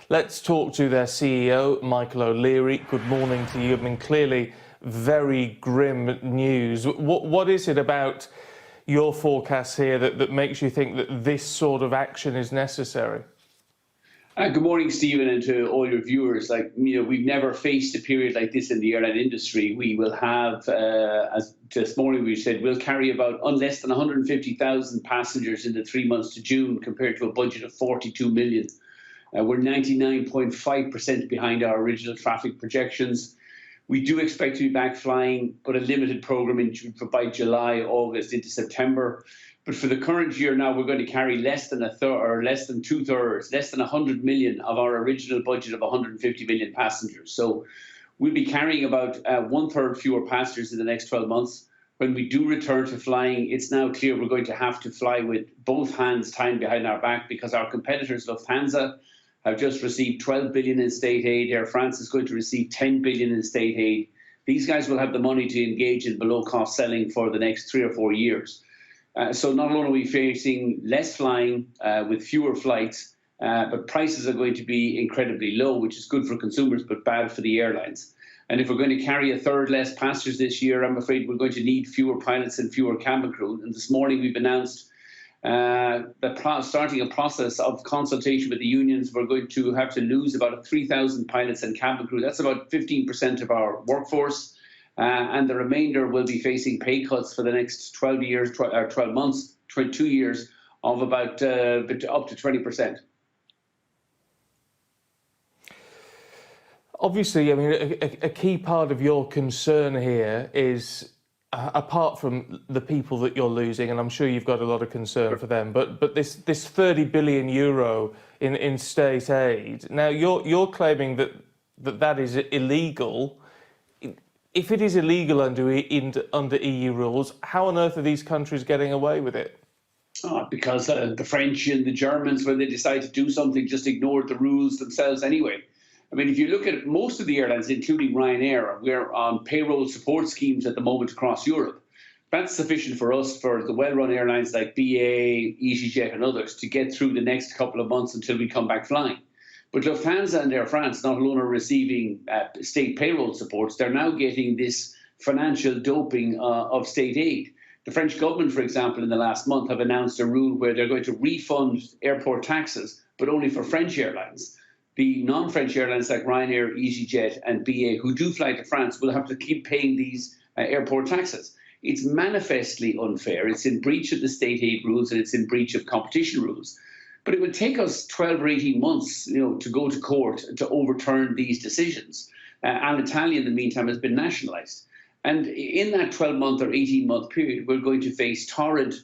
Let's talk to their CEO, Michael O'Leary. Good morning to you. I mean, clearly very grim news. What is it about your forecasts here that makes you think that this sort of action is necessary? Good morning, Stephen, and to all your viewers. We've never faced a period like this in the airline industry. We will have, as this morning we said, we'll carry about less than 150,000 passengers in the 3 months to June compared to a budget of 42 million. We're 99.5% behind our original traffic projections. We do expect to be back flying, but a limited program by July, August into September. But for the current year now, we're going to carry less than a third, or less than two-thirds, less than 100 million of our original budget of 150 million passengers. So we'll be carrying about one-third fewer passengers in the next 12 months. When we do return to flying, it's now clear we're going to have to fly with both hands tied behind our back because our competitors, Lufthansa, have just received 12 billion in state aid. Air France is going to receive 10 billion in state aid. These guys will have the money to engage in below-cost selling for the next 3 or 4 years. So not only are we facing less flying with fewer flights, but prices are going to be incredibly low, which is good for consumers but bad for the airlines. And if we're going to carry a third less passengers this year, I'm afraid we're going to need fewer pilots and fewer cabin crew. And this morning we've announced starting a process of consultation with the unions. We're going to have to lose about 3,000 pilots and cabin crew. That's about 15% of our workforce. And the remainder will be facing pay cuts for the next 12 months, 2 years, of about up to 20%. Obviously, I mean, a key part of your concern here is, apart from the people that you're losing, and I'm sure you've got a lot of concern for them, but this 30 billion euro in state aid. Now, you're claiming that is illegal. If it is illegal under EU rules, how on earth are these countries getting away with it? Because the French and the Germans, when they decide to do something, just ignored the rules themselves anyway. I mean, if you look at most of the airlines, including Ryanair, we're on payroll support schemes at the moment across Europe. That's sufficient for us, for the well-run airlines like BA, EasyJet and others, to get through the next couple of months until we come back flying. But Lufthansa and Air France not alone are receiving state payroll supports, they're now getting this financial doping of state aid. The French government, for example, in the last month have announced a rule where they're going to refund airport taxes, but only for French airlines. The non-French airlines like Ryanair, EasyJet and BA, who do fly to France, will have to keep paying these airport taxes. It's manifestly unfair. It's in breach of the state aid rules and it's in breach of competition rules. But it would take us 12 or 18 months, to go to court to overturn these decisions. Alitalia, in the meantime, has been nationalised. And in that 12-month or 18-month period, we're going to face torrid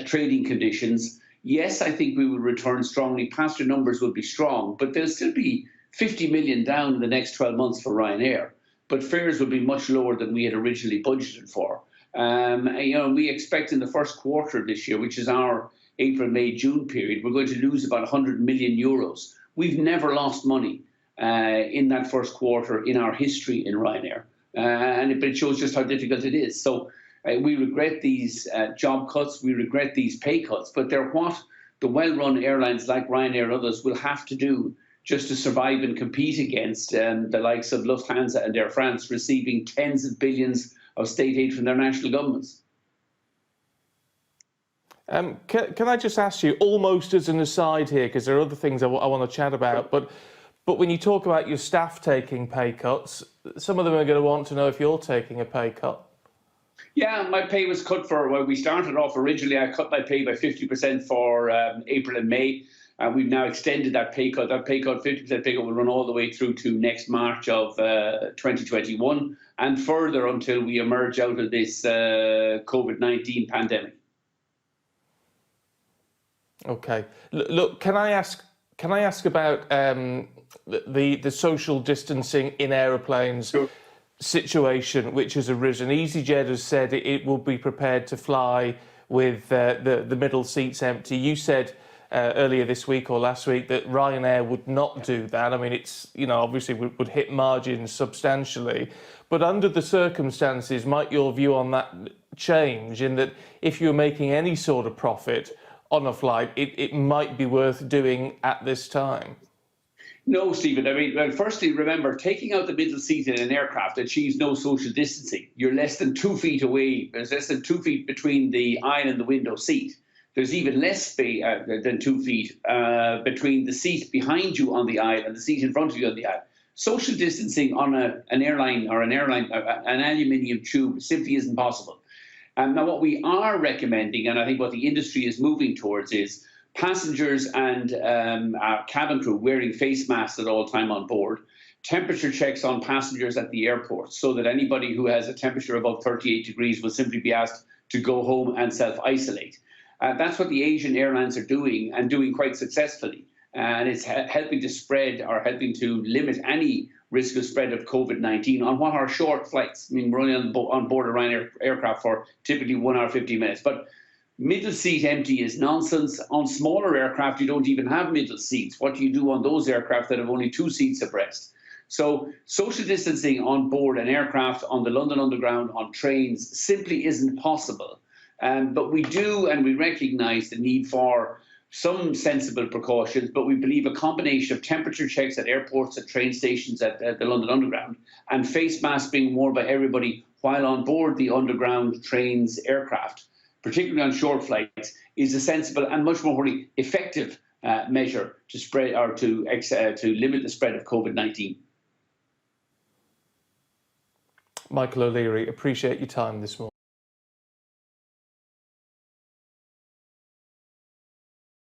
trading conditions. Yes, I think we will return strongly. Passenger numbers will be strong, but there'll still be 50 million down in the next 12 months for Ryanair. But fares will be much lower than we had originally budgeted for. We expect in the first quarter of this year, which is our April, May, June period, we're going to lose about 100 million euros. We've never lost money in that first quarter in our history in Ryanair. But it shows just how difficult it is. So we regret these job cuts, we regret these pay cuts, but they're what the well-run airlines like Ryanair and others will have to do just to survive and compete against the likes of Lufthansa and Air France receiving tens of billions of state aid from their national governments. Can I just ask you, almost as an aside here, because there are other things I want to chat about, but when you talk about your staff taking pay cuts, some of them are going to want to know if you're taking a pay cut. Yeah, my pay was cut when we started off originally. I cut my pay by 50% for April and May. We've now extended that pay cut. That pay cut, 50% pay cut, will run all the way through to next March of 2021 and further until we emerge out of this COVID-19 pandemic. Okay. Look, can I ask about the social distancing in aeroplanes? Sure. Situation which has arisen? EasyJet has said it will be prepared to fly with the middle seats empty. You said earlier this week or last week that Ryanair would not do that. I mean, it's, obviously would hit margins substantially. But under the circumstances, might your view on that change in that if you're making any sort of profit on a flight, it might be worth doing at this time? No, Stephen. I mean, well, firstly, remember, taking out the middle seat in an aircraft achieves no social distancing. You're less than 2 feet away. There's less than 2 feet between the aisle and the window seat. There's even less space than 2 feet between the seat behind you on the aisle and the seat in front of you on the aisle. Social distancing on an airline or an aluminium tube simply isn't possible. Now, what we are recommending, and I think what the industry is moving towards, is passengers and our cabin crew wearing face masks at all time on board, temperature checks on passengers at the airport, so that anybody who has a temperature above 38 degrees will simply be asked to go home and self-isolate. That's what the Asian airlines are doing, and doing quite successfully. And it's helping to spread, or helping to limit any risk of spread of COVID-19 on what are short flights. I mean, we're only on board a Ryanair aircraft for typically 1 hour, 50 minutes. But middle seat empty is nonsense. On smaller aircraft, you don't even have middle seats. What do you do on those aircraft that have only 2 seats abreast? So social distancing on board an aircraft, on the London Underground, on trains, simply isn't possible. But we do, and we recognise the need for some sensible precautions, but we believe a combination of temperature checks at airports, at train stations, at the London Underground, and face masks being worn by everybody while on board the Underground trains aircraft, particularly on short flights, is a sensible and much more effective measure to spread, or to limit the spread of COVID-19. Michael O'Leary, appreciate your time this morning.